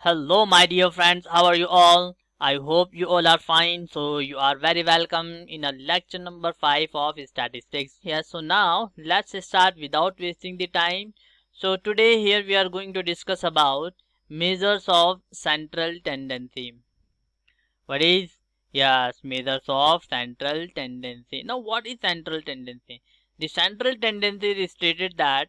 Hello, my dear friends. How are you all? I hope you all are fine. So, you are very welcome in a lecture number 5 of statistics. Yes, so now let's start without wasting the time. So, today here we are going to discuss about measures of central tendency. What is? Yes, measures of central tendency. Now, what is central tendency? The central tendency is stated that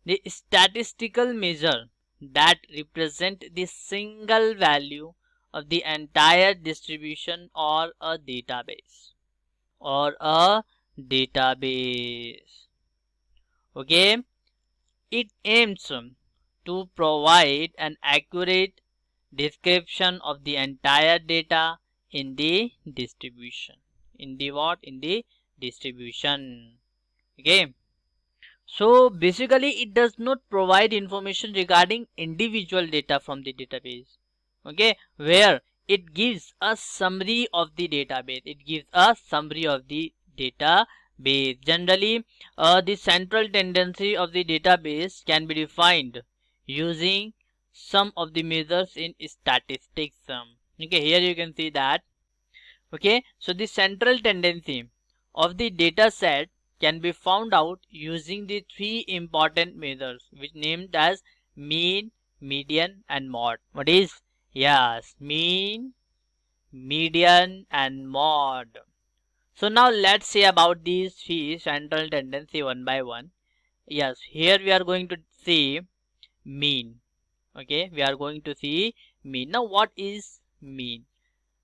the statistical measure that represent the single value of the entire distribution or a database or a database. Okay, it aims to provide an accurate description of the entire data in the distribution. In the what? In the distribution. Okay. So basically it does not provide information regarding individual data from the database. Okay, where it gives a summary of the database. It gives a summary of the database. Generally, the central tendency of the database can be defined using some of the measures in statistics. Okay, here you can see that. Okay, so the central tendency of the data set can be found out using the three important measures which named as mean, median and mode. What is? Yes, mean, median and mode. So now let's say about these three central tendency one by one. Yes, here we are going to see mean. Okay, we are going to see mean. Now what is mean?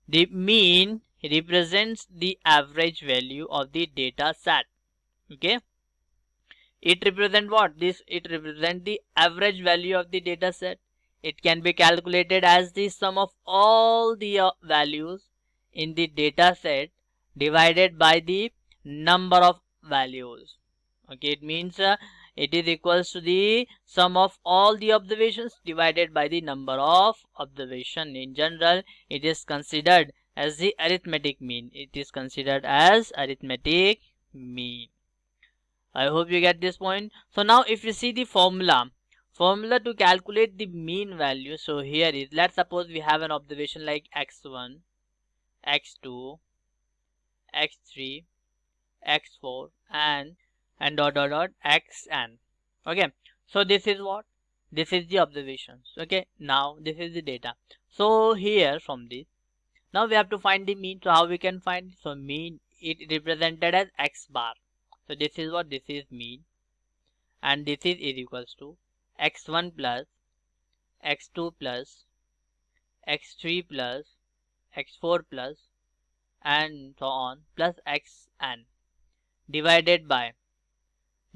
The mean represents the average value of the data set. Okay, it represent what? It represent the average value of the data set. It can be calculated as the sum of all the values in the data set divided by the number of values. Okay, it means it is equals to the sum of all the observations divided by the number of observation. In general, it is considered as the arithmetic mean. It is considered as arithmetic mean. I hope you get this point. So now if you see the formula to calculate the mean value. So here is, let's suppose we have an observation like x1, x2, x3, x4 and dot dot dot xn. Okay, so this is what? This is the observations. Okay, now this is the data. So here from this, now we have to find the mean. So how we can find? So mean, it represented as x bar. So this is what? This is mean, and this is equals to x1 plus x2 plus x3 plus x4 plus and so on plus xn divided by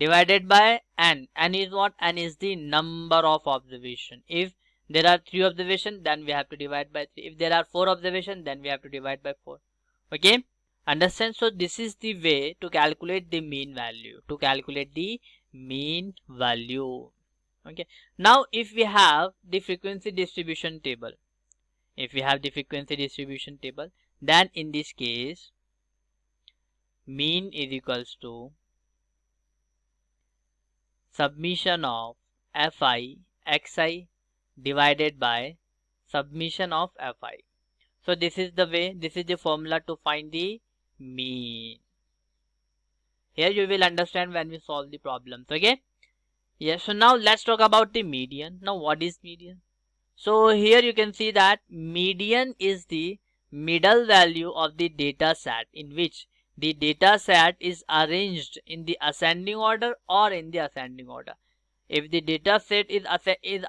n is what? N is the number of observation. If there are 3 observation, then we have to divide by 3. If there are 4 observation, then we have to divide by 4. Okay, understand? So this is the way to calculate the mean value, Okay, now if we have the frequency distribution table, then in this case mean is equals to summation of fi xi divided by summation of fi. So this is the way, this is the formula to find the mean. Here you will understand when we solve the problems. Okay, yes. So now let's talk about the median. Now what is median? So here you can see that median is the middle value of the data set in which the data set is arranged in the ascending order or in the ascending order. If the data set is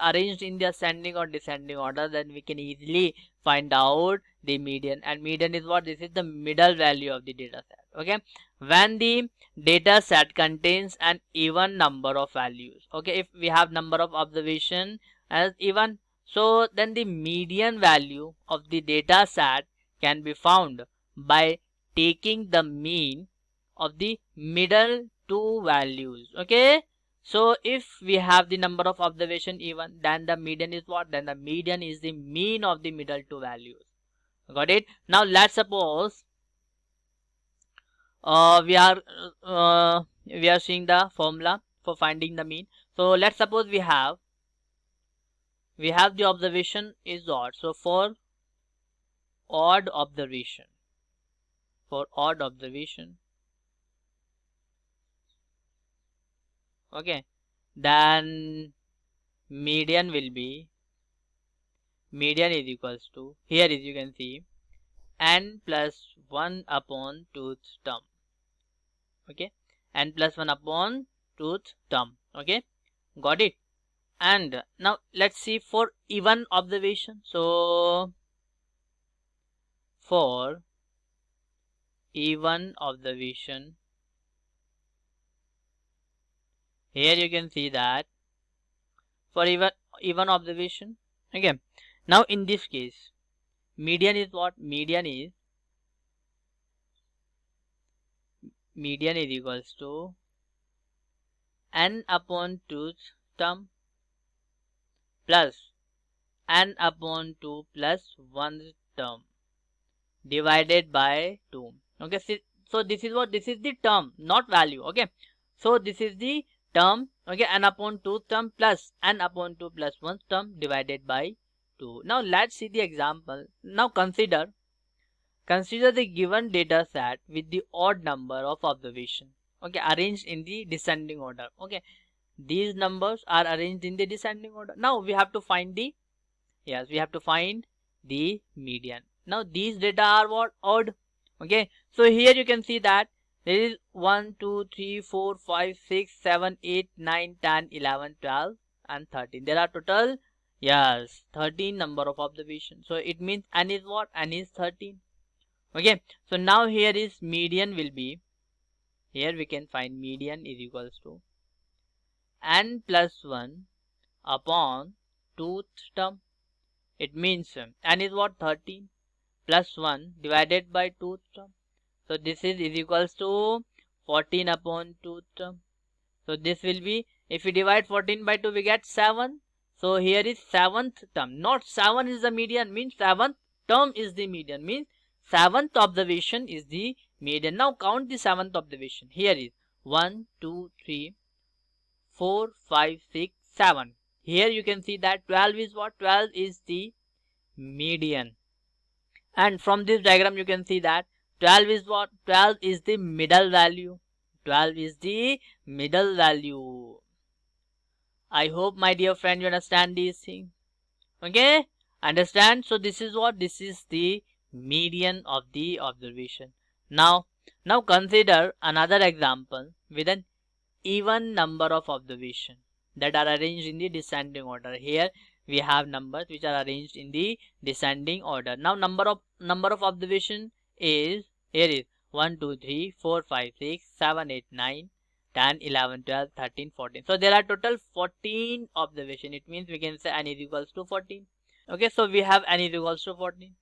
arranged in the ascending or descending order, then we can easily find out the median. And median is what? This is the middle value of the data set. Okay, when the data set contains an even number of values. Okay, if we have number of observation as even, so then the median value of the data set can be found by taking the mean of the middle two values. Okay, so if we have the number of observation even, then the median is what? Then the median is the mean of the middle two values. Got it? Now let's suppose we are seeing the formula for finding the mean. So let's suppose we have we have the observation is odd. So for odd observation, okay, then median will be, median is equals to, here is you can see n plus 1 upon tooth term, okay, n plus 1 upon tooth term, okay, got it. And now let's see for even observation. So for even observation, here you can see that for even observation, okay, now in this case median is what, median is equals to n upon tooth term plus n upon 2 plus 1 term divided by 2, okay. So this is what, this is the term, not value, okay. So this is the term, okay, n upon 2 term plus n upon 2 plus 1 term divided by 2. Now let's see the example. Now consider the given data set with the odd number of observation, okay, arranged in the descending order, okay. These numbers are arranged in the descending order. Now we have to find the, yes, we have to find the median. Now these data are what, odd, okay. So here you can see that there is 1 2 3 4 5 6 7 8 9 10 11 12 and 13. There are total, yes, 13 number of observations. So it means n is what, n is 13, okay. So now here is median will be, here we can find median is equals to n plus 1 upon tooth term. It means n is what, 13 plus 1 divided by 2 term. So this is equals to 14 upon 2 term. So this will be, if we divide 14 by 2 we get 7. So here is 7th term, not 7 is the median, means 7th term is the median, means 7th observation is the median. Now count the 7th observation. Here is 1 2 3 4 5 6 7. Here you can see that 12 is what, 12 is the median. And from this diagram you can see that 12 is what, 12 is the middle value, 12 is the middle value. I hope my dear friend you understand these things, okay, understand. So this is what, this is the median of the observation. Now consider another example with an even number of observation that are arranged in the descending order. Here we have numbers which are arranged in the descending order. Now number of observation is, here is 1 2 3 4 5 6 7 8 9 10 11 12 13 14. So there are total 14 observation. It means we can say n is equals to 14, okay. So we have n is equals to 14.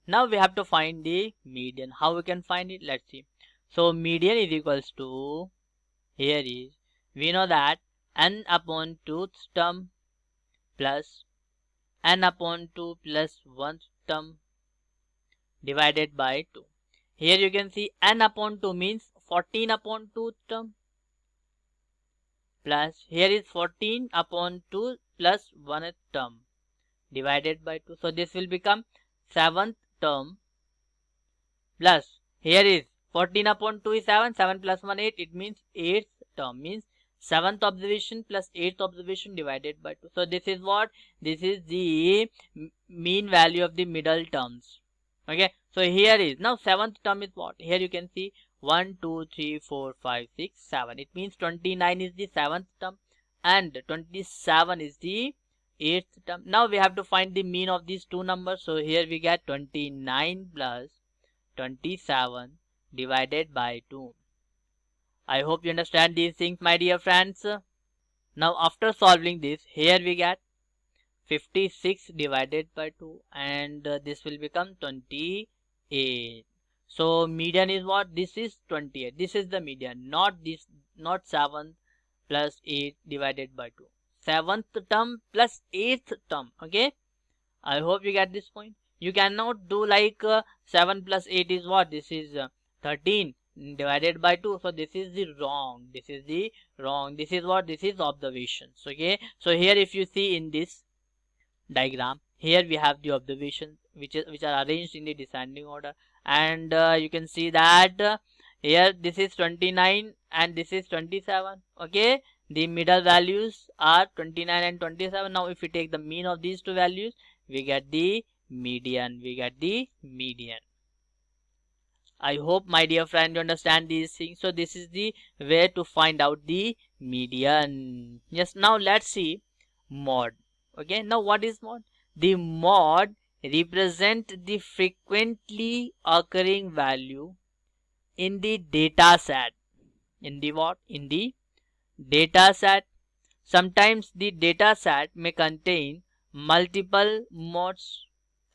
Now we have to find the median. How we can find it, let's see. So median is equals to, here is, we know that n upon 2 term plus n upon 2 plus 1 term divided by 2. Here you can see n upon 2 means 14 upon 2 term plus, here is 14 upon 2 plus 1 term divided by 2. So this will become 7th term plus, here is 14 upon 2 is 7, 7 plus 1 8, it means 8th term, means 7th observation plus 8th observation divided by 2. So this is what, this is the mean value of the middle terms, okay. So here is, now 7th term is what, here you can see 1 2 3 4 5 6 7, it means 29 is the 7th term and 27 is the 8th term. Now we have to find the mean of these two numbers. So here we get 29 plus 27 divided by 2. I hope you understand these things, my dear friends. Now after solving this, here we get 56 divided by 2 and this will become 28. So median is what, this is 28, this is the median, not this, not 7 plus 8 divided by 2, 7th term plus 8th term, okay. I hope you get this point. You cannot do like 7 plus 8 is what, this is 13 divided by 2. So this is the wrong, this is the wrong, this is what, this is observations, okay. So here if you see in this, diagram. Here we have the observations which are arranged in the descending order, and you can see that here this is 29 and this is 27. Okay, the middle values are 29 and 27. Now if we take the mean of these two values, we get the median. I hope, my dear friend, you understand these things. So this is the way to find out the median. Yes, now let's see mod. Okay, now what is mod? The mod represent the frequently occurring value in the data set. In the what? In the data set. Sometimes the data set may contain multiple mods,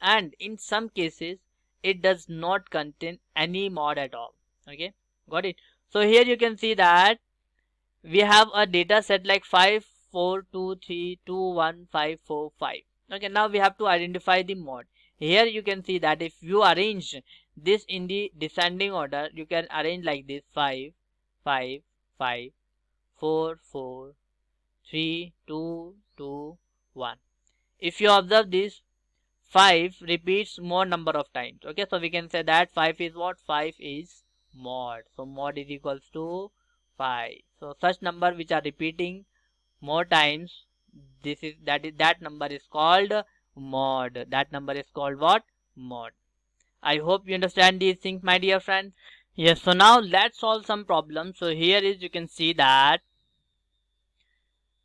and in some cases it does not contain any mod at all. Okay, got it? So here you can see that we have a data set like 5 4 2 3 2 1 5 4 5. Okay, now we have to identify the mod. Here you can see that if you arrange this in the descending order, you can arrange like this: 5 5 5 4 4 3 2 2 1. If you observe this, 5 repeats more number of times. Okay, so we can say that 5 is what? 5 is mod. So mod is equals to 5. So such number which are repeating more times, that number is called mod. That number is called what? Mod. I hope you understand these things, my dear friends. Yes, so now let's solve some problems. So here is, you can see that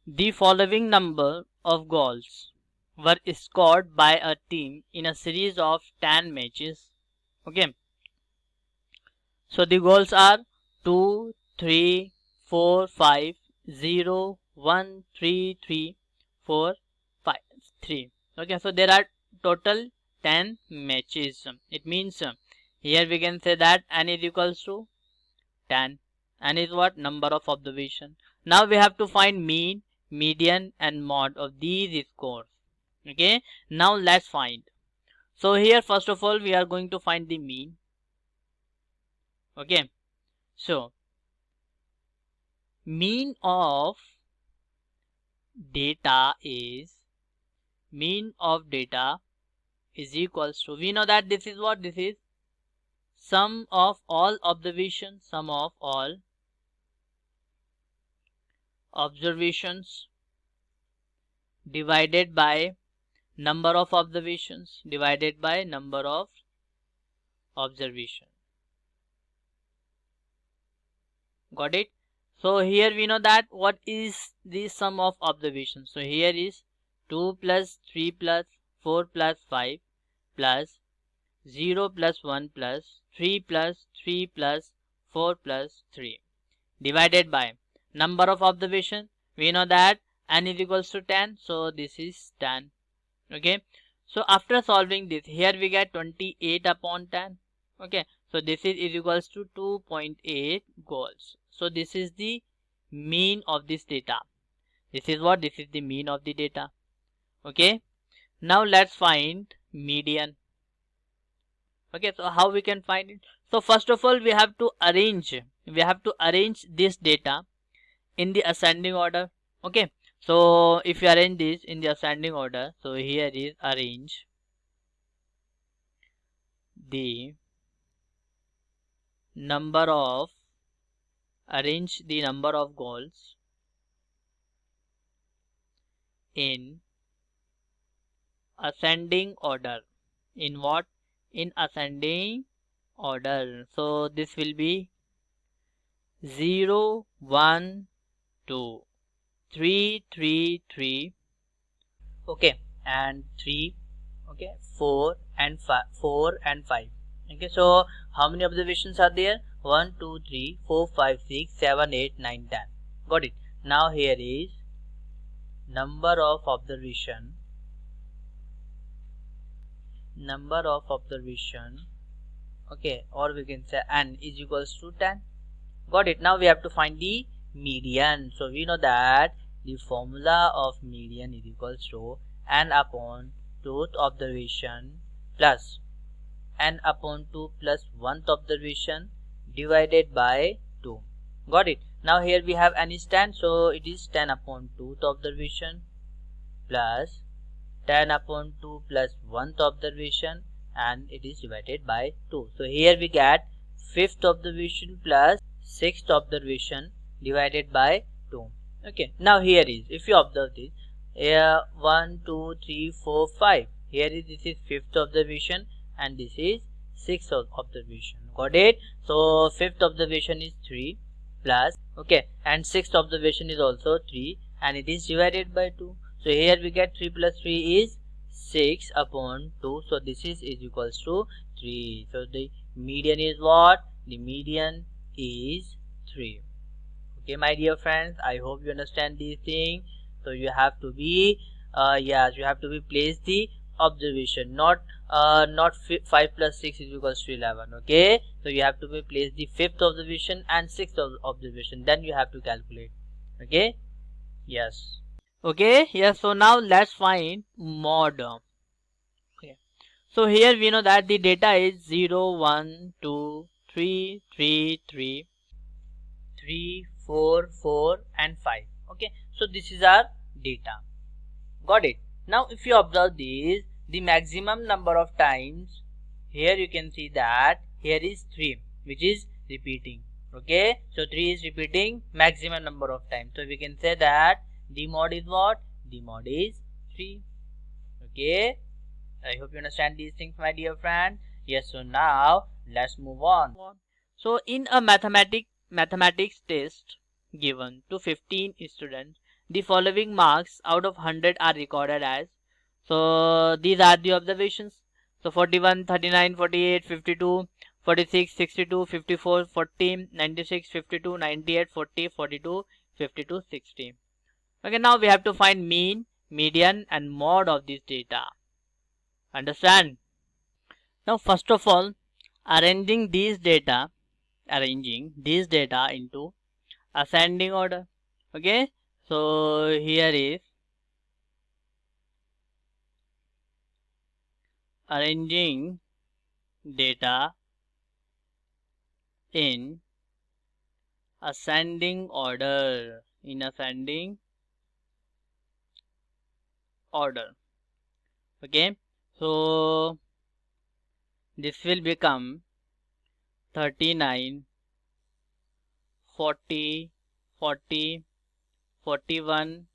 the following number of goals were scored by a team in a series of 10 matches. Okay, so the goals are 2 3 4 5 0 1 3 3 4 5 3. Okay, so there are total 10 matches. It means here we can say that n is equals to 10. N is what? Number of observation. Now we have to find mean, median and mod of these scores. Okay, now let's find. So here first of all we are going to find the mean. Okay, so mean of data is equals to, we know that this is what? This is sum of all observations, divided by number of observations Got it? So here we know that what is the sum of observations. So here is 2 plus 3 plus 4 plus 5 plus 0 plus 1 plus 3 plus 3 plus 4 plus 3 divided by number of observation. We know that n is equals to 10, so this is 10. Okay, so after solving this, here we get 28 upon 10. Okay, so this is equals to 2.8 goals. So this is the mean of this data. This is what? This is the mean of the data. Okay, now let's find median. Okay, so how we can find it? So first of all we have to arrange this data in the ascending order. Okay, so if you arrange this in the ascending order, so here is arrange the number of goals in ascending order. In what? In ascending order. So this will be 0 1 2 3 3 3, okay, and 3, okay, 4 and 5. Okay, so how many observations are there? 1 2 3 4 5 6 7 8 9 10. Got it? Now here is number of observation, okay, or we can say n is equals to 10. Got it? Now we have to find the median. So we know that the formula of median is equals to n upon 2th observation plus n upon 2 plus 1th observation divided by 2. Got it? Now here we have n is 10, so it is 10 upon 2th observation plus 10 upon 2 plus 1th observation, and it is divided by 2. So here we get 5th observation plus 6th observation divided by 2. Okay, now here is, if you observe this, here 1 2 3 4 5, here is, this is 5th observation and this is 6th observation. Got it? So 5th observation is 3 plus, okay, and 6th observation is also 3 and it is divided by 2. So here we get 3 plus 3 is 6 upon 2. So this is equals to 3. So the median is what? The median is 3. Okay, my dear friends, I hope you understand these things. So you have to be yes, you have to be place the observation, not 5 plus 6 is equals to 11. Okay, so you have to be place the 5th observation and 6th observation, then you have to calculate. Okay, yes. Okay, yes, so now let's find mod. Okay, so here we know that the data is 0 1 2 3 3 3 3 4 4 and 5. Okay, so this is our data. Got it? Now if you observe this, the maximum number of times, here you can see that here is 3 which is repeating. Okay, so 3 is repeating maximum number of times, so we can say that the mod is what? The mod is 3. Okay, I hope you understand these things, my dear friend. Yes, so now let's move on. So in a mathematics test given to 15 students, the following marks out of 100 are recorded as. So these are the observations. So 41, 39, 48, 52, 46, 62, 54, 40, 96, 52, 98, 40, 42, 52, 60. Okay, now we have to find mean, median and mode of this data. Understand? Now first of all, arranging these data into ascending order. Okay, so here is arranging data in ascending order. Okay, so this will become 39, 40, 40, 41,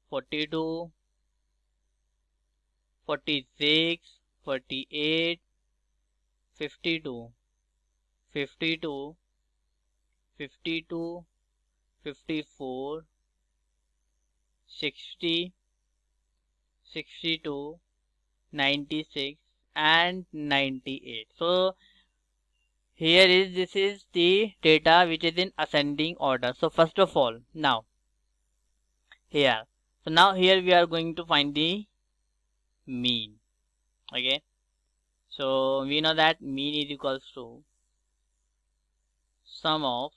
42, 46, 48, 52, 52, 52, 54, 60, 62, 96 and 98. So here is, this is the data which is in ascending order. So first of all, now here, so now here we are going to find the mean. Okay, so we know that mean is equals to sum of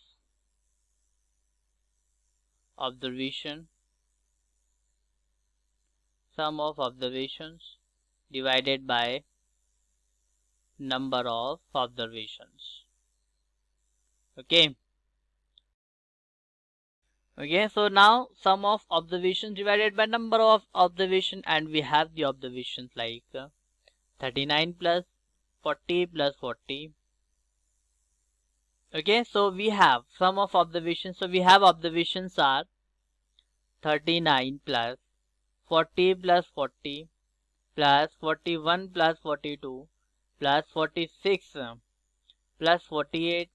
observations divided by number of observations. Okay, so now sum of observations divided by number of observation, and we have the observations like 39 plus 40 plus 40. Okay, so we have sum of observations, so we have observations are 39 plus 40 plus 40 plus 41 plus 42 plus 46 plus 48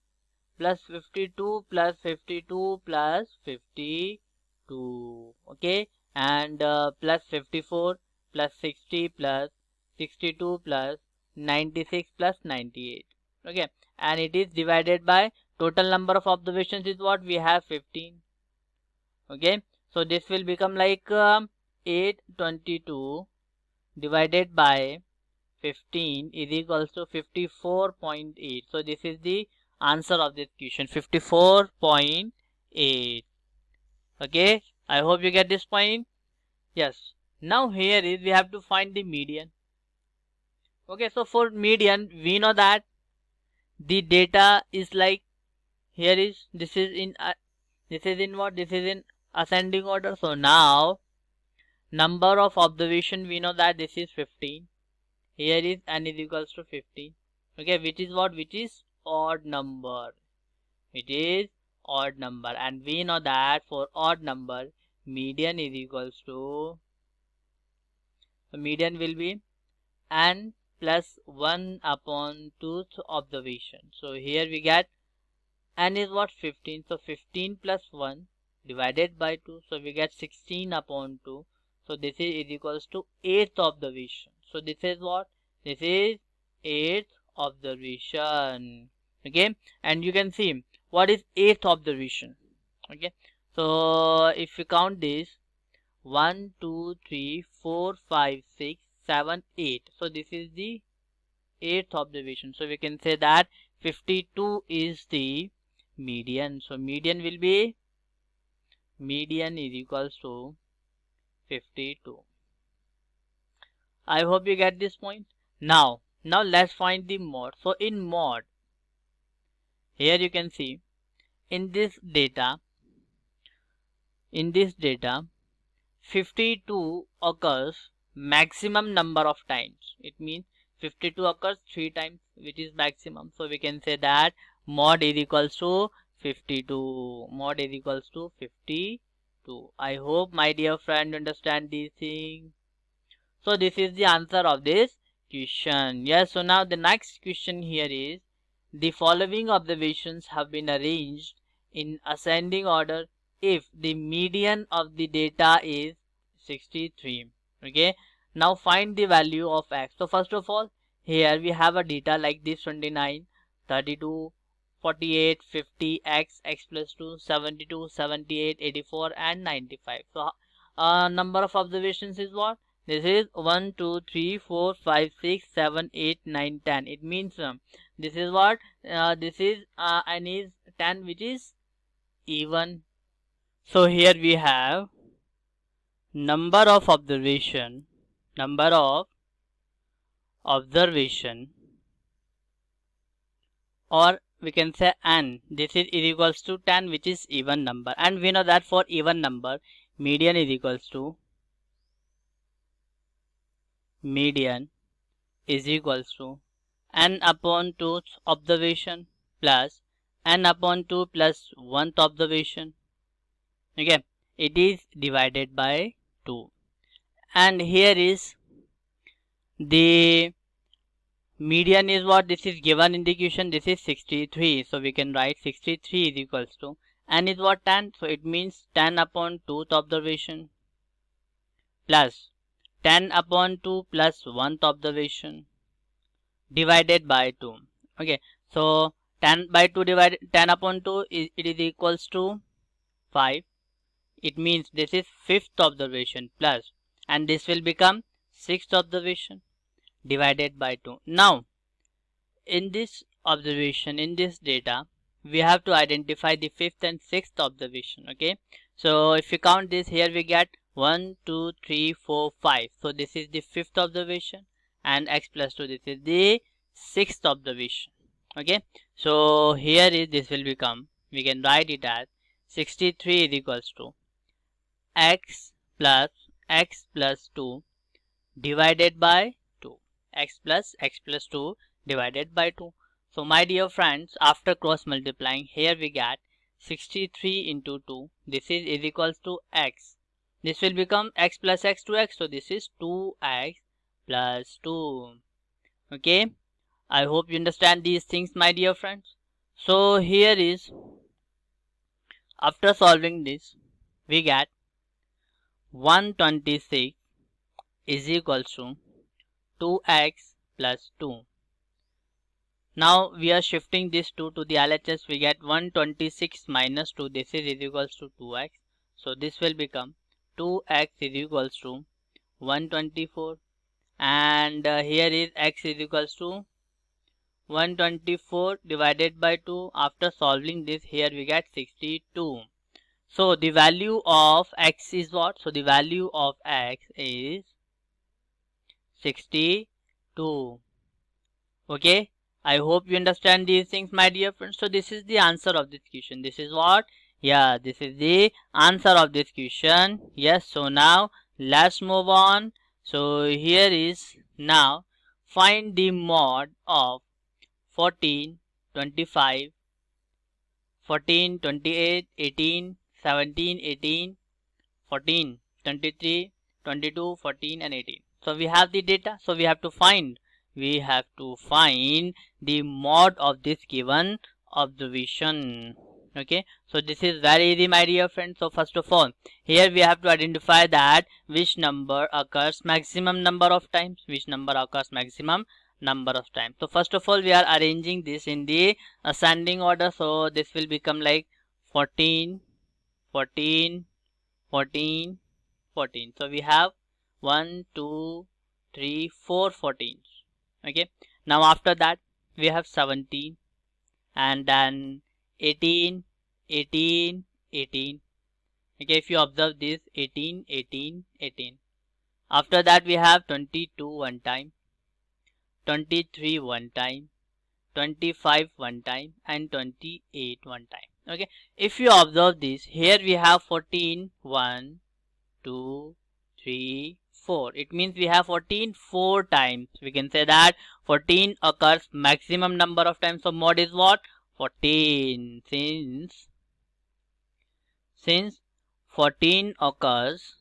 plus 52 plus 52 plus 52. Okay, and plus 54 plus 60 plus 62 plus 96 plus 98. Okay, and it is divided by total number of observations is what we have, 15. Okay, so this will become like 822 divided by 15 is equals to 54.8. So this is the answer of this question, 54.8. Okay, I hope you get this point. Yes, now here is, we have to find the median. Okay, so for median we know that the data is like, here is, this is in what, this is in ascending order. So now Number of observation, we know that this is 15. Here is n is equals to 15. Okay, which is what? Which is odd number. It is odd number, and we know that for odd number, median is equals to, the median will be n plus 1 upon 2th observation. So here we get n is what? 15. So 15 plus 1 divided by 2. So we get 16 upon 2. So this is equals to 8th observation. So this is what? This is 8th observation. Okay, and you can see what is 8th observation. Okay, so if you count this, 1 2 3 4 5 6 7 8, so this is the 8th observation. So we can say that 52 is the median. So median will be, median is equals to 52. I hope you get this point. Now let's find the mode. So in mode, here you can see in this data 52 occurs maximum number of times. It means 52 occurs 3 times, which is maximum. So we can say that mod is equals to 52. Mod is equals to 52. I hope my dear friend understand these things. So this is the answer of this question. Yes, so now the next question here is, the following observations have been arranged in ascending order if the median of the data is 63. Okay, now find the value of x. So first of all, here we have a data like this: 29, 32, 48, 50, x plus 2, 72, 78, 84 and 95. So number of observations is what? This is 1 2 3 4 5 6 7 8 9 10. It means this is what? This is n is 10, which is even. So here we have number of observation, or we can say n. This is equals to 10, which is even number, and we know that for even number, median is equals to n upon 2th observation plus n upon 2 plus 1th observation. Okay, it is divided by 2, and here is the median is what? This is given in the question. This is 63. So we can write 63 is equals to, n is what? 10. So it means 10 upon 2th observation plus 10 upon 2 plus 1th observation divided by 2. Okay, so 10 by 2 divided 10 upon 2 is, it is equals to 5. It means this is 5th observation plus, and this will become 6th observation divided by 2. Now in this observation, in this data, we have to identify the 5th and 6th observation. Okay, so if you count this, here we get 1 2 3 4 5. So this is the 5th observation, and x plus 2, this is the 6th observation. Okay, so here is, this will become, we can write it as 63 is equals to x plus 2 divided by 2. X plus 2 divided by 2. So my dear friends, after cross multiplying, here we get 63 into 2. This is equals to x. This will become x plus x to x. So this is 2x plus 2. Okay, I hope you understand these things, my dear friends. So here is, after solving this, we get 126 is equals to 2x plus 2. Now we are shifting this 2 to the LHS. We get 126 minus 2. This is equals to 2x. So this will become 2x is equals to 124. And here is x is equals to 124 divided by 2. After solving this, here we get 62. So the value of x is what? So the value of x is 62. Okay, I hope you understand these things, my dear friends. So this is the answer of this question. This is what? Yeah, this is the answer of this question. Yes, so now let's move on. So here is now find the mod of 14, 25, 14, 28, 18, 17, 18, 14, 23, 22, 14 and 18. So we have the data. So we have to find the mod of this given observation. Okay, so this is very easy, my dear friends. So first of all, here we have to identify that which number occurs maximum number of times, So first of all, we are arranging this in the ascending order. So this will become like 14, 14, 14, 14. So we have 1, 2, 3, 4 14s. Okay, now after that we have 17 and then 18, 18, 18. Okay, if you observe this 18, 18, 18. After that we have 22 one time, 23 one time, 25 one time and 28 one time. Okay, if you observe this, here we have 14 1, 2, 3, 4. It means we have 14 4 times. We can say that 14 occurs maximum number of times. So mod is what? 14. Since 14 occurs,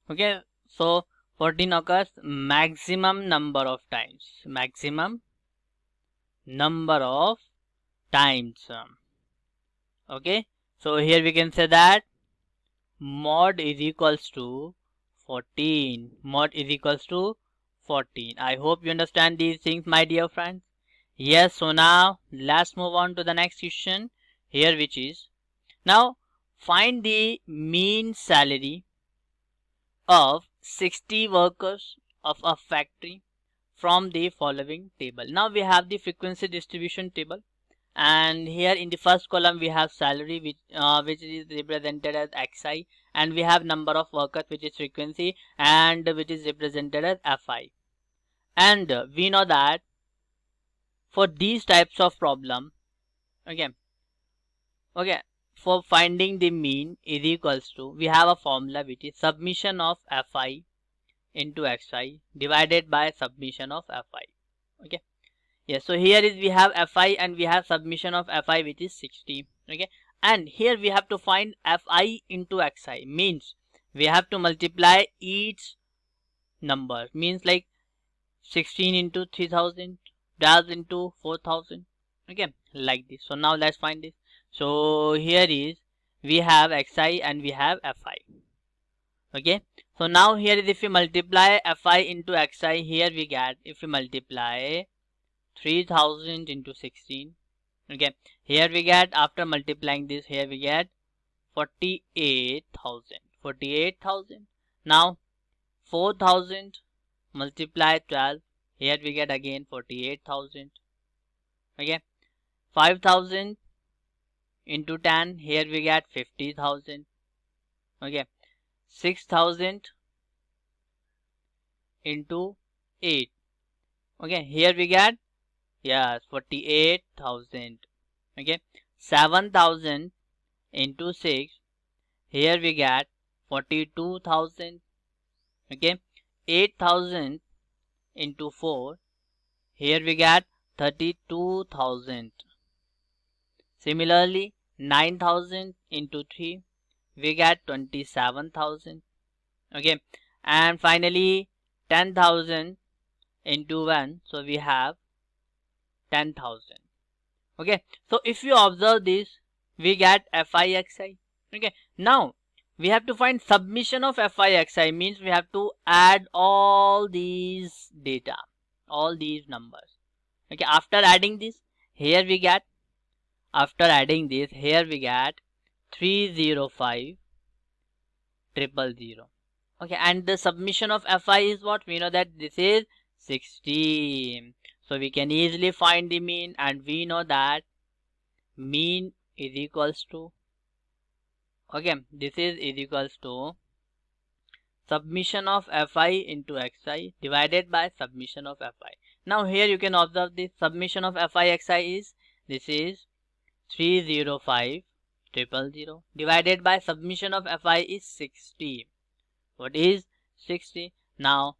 okay, so 14 occurs maximum number of times. Okay, so here we can say that mod is equals to 14. I hope you understand these things, my dear friends. Yes, so now let's move on to the next question here, which is now find the mean salary of 60 workers of a factory from the following table. Now we have the frequency distribution table, and here in the first column we have salary, which is represented as xi, and we have number of workers, which is frequency, and which is represented as fi. And we know that for these types of problem, okay, for finding the mean is equals to, we have a formula which is submission of fi into xi divided by submission of fi. Okay, yes, so here is we have fi and we have submission of fi, which is 60. Okay, and here we have to find fi into xi, means we have to multiply each number, means like 16 into 3000 dash into 4000. Okay, like this. So now let's find this. So here is we have xi and we have fi. Okay, so now here is, if we multiply fi into xi, here we get, if we multiply 3000 into 16, okay, here we get, after multiplying this, here we get 48,000. Now 4000 multiply 12, here we get again 48,000. Okay, 5000 into 10, here we get 50,000. Okay, 6000 into 8, okay, here we get, yes, 48,000. Okay, 7,000 into 6, here we get 42,000. Okay, 8,000 into 4, here we get 32,000. Similarly, 9,000 into 3, we get 27,000. Okay, and finally 10,000 into 1, so we have 10,000. Okay, so if you observe this, we get fi/xi. Okay, now we have to find submission of fi/xi, means we have to add all these data, all these numbers. Okay, after adding this, here we get 305,000,000. Okay, and the submission of fi is what? We know that this is 60. So we can easily find the mean, and we know that mean is equals to, okay, this is equals to submission of fi into xi divided by submission of fi. Now here you can observe this submission of fi/xi is, this is 305,000,000 divided by submission of fi is 60. What is 60? Now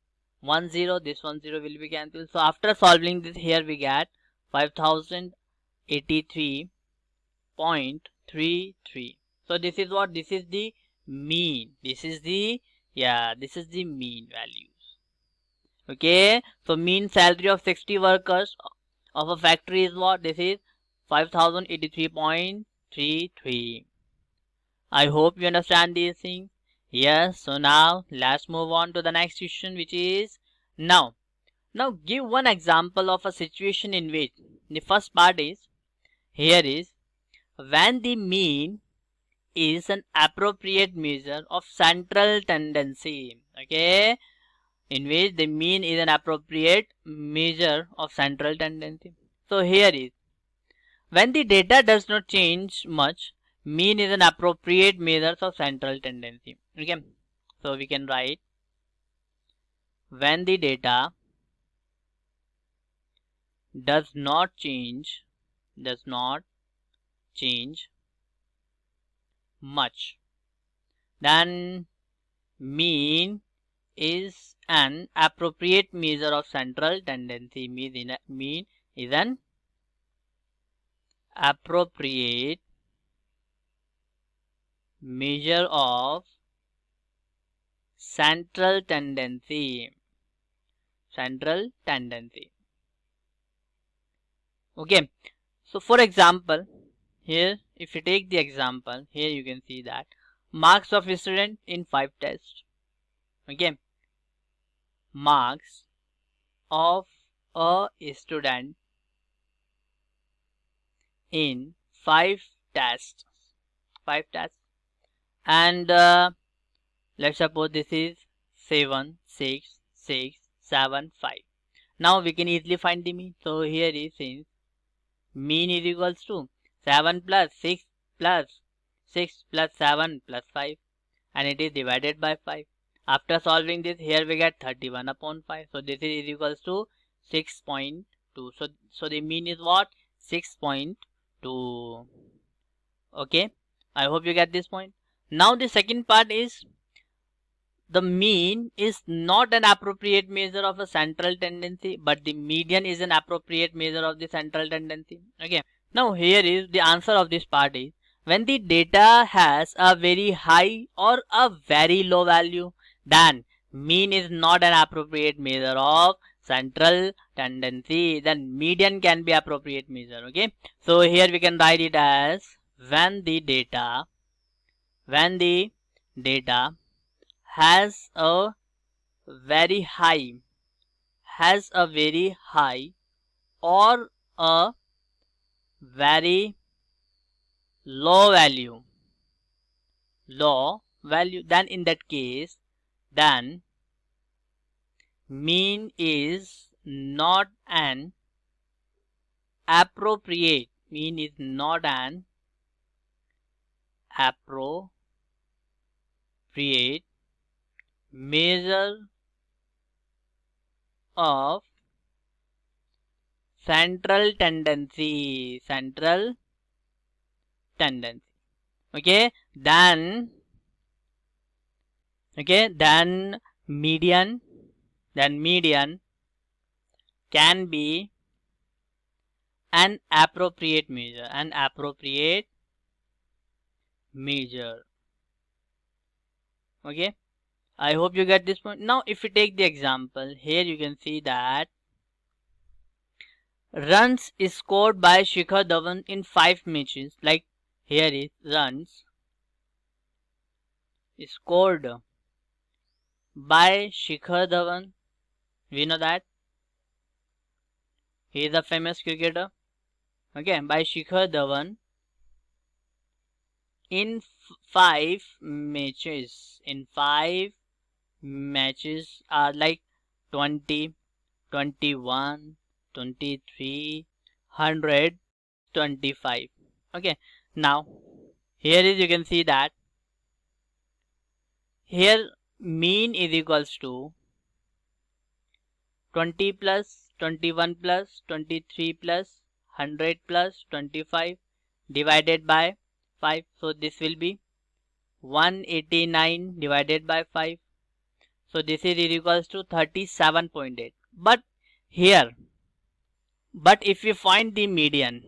10, this 10 will be cancelled. So after solving this, here we get 5083.33. So this is what? This is the mean. This is the, yeah, this is the mean values. Okay, so mean salary of 60 workers of a factory is what? This is 5083.33. I hope you understand these things. Yes, so now let's move on to the next question, which is now. Now give one example of a situation in which the first part is, here is, when the mean is an appropriate measure of central tendency. Okay, in which the mean is an appropriate measure of central tendency. So here is, when the data does not change much, mean is an appropriate measure of central tendency. Okay, so we can write, when the data does not change much, then mean is an appropriate measure of central tendency. Mean is an appropriate measure of central tendency. Okay, so for example, here if you take the example, here you can see that marks of a student in 5 tests. Okay, marks of a student in 5 tests. And let's suppose this is 7, 6, 6, 7, 5. Now we can easily find the mean. So here is, since mean is equals to 7 plus 6 plus 6 plus 7 plus 5, and it is divided by 5. After solving this, here we get 31 upon 5. So this is equals to 6.2. So the mean is what? 6.2. Okay, I hope you get this point. Now the second part is, the mean is not an appropriate measure of a central tendency, but the median is an appropriate measure of the central tendency. Okay, now here is the answer of this part is, when the data has a very high or a very low value, then mean is not an appropriate measure of central tendency. Then median can be appropriate measure. Okay, so here we can write it as, when the data has a very high or a very low value, then in that case, then mean is not an appropriate measure of central tendency. Okay, then median can be an appropriate measure. Okay, I hope you get this point. Now if you take the example, here you can see that runs is scored by Shikhar Dhawan in 5 matches. Like here is runs scored by Shikhar Dhawan. We know that he is a famous cricketer. Okay, by Shikhar Dhawan in 5 matches. Are like 20, 21, 23, 100, 25. Okay, now here is, you can see that here mean is equals to 20 plus 21 plus 23 plus 100 plus 25 divided by 5. So this will be 189 divided by 5. So this is equals to 37.8. But here, but if you find the median,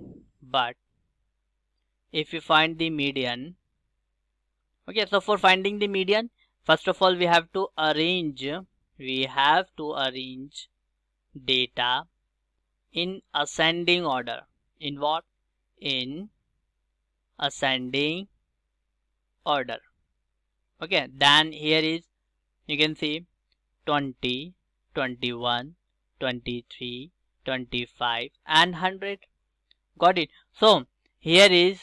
okay, so for finding the median, first of all we have to arrange data in ascending order. In what? In ascending order. Okay, then here is, you can see 20, 21, 23, 25 and 100. Got it? So here is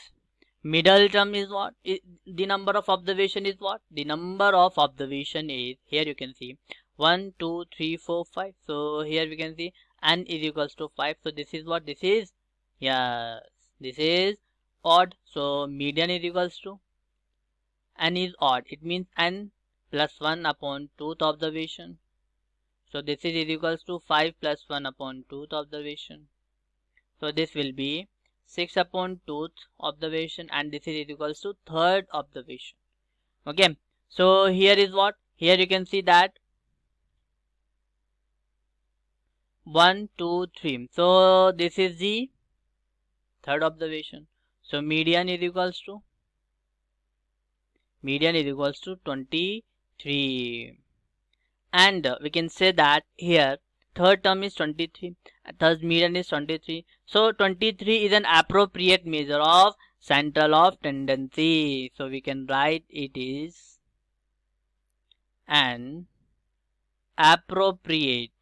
middle term is what? The number of observation is what? The number of observation is, here you can see 1, 2, 3, 4, 5. So here we can see n is equals to 5. So this is what? This is, yes, this is odd. So median is equals to, n is odd. It means n plus 1 upon 2th observation. So this is equals to 5 plus 1 upon 2th observation. So this will be 6 upon 2th observation, and this is equals to 3rd observation. Okay. So here is what? Here you can see that 1, 2, 3. So this is the 3rd observation. So median is equals to 23. And we can say that here third term is 23, thus median is 23. So 23 is an appropriate measure of central of tendency. So we can write it is an appropriate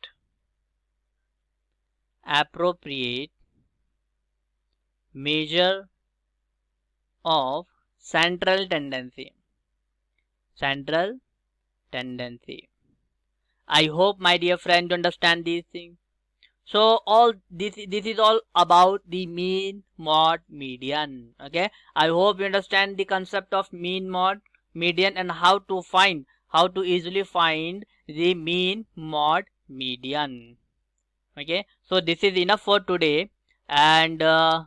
measure of central tendency. I hope, my dear friend, you understand these things. So all this is all about the mean, mode, median. Okay, I hope you understand the concept of mean, mode, median, and how to easily find the mean, mode, median. Okay, so this is enough for today, and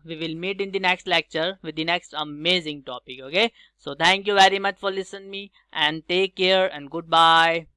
we will meet in the next lecture with the next amazing topic. Okay, so thank you very much for listening me, and take care and goodbye.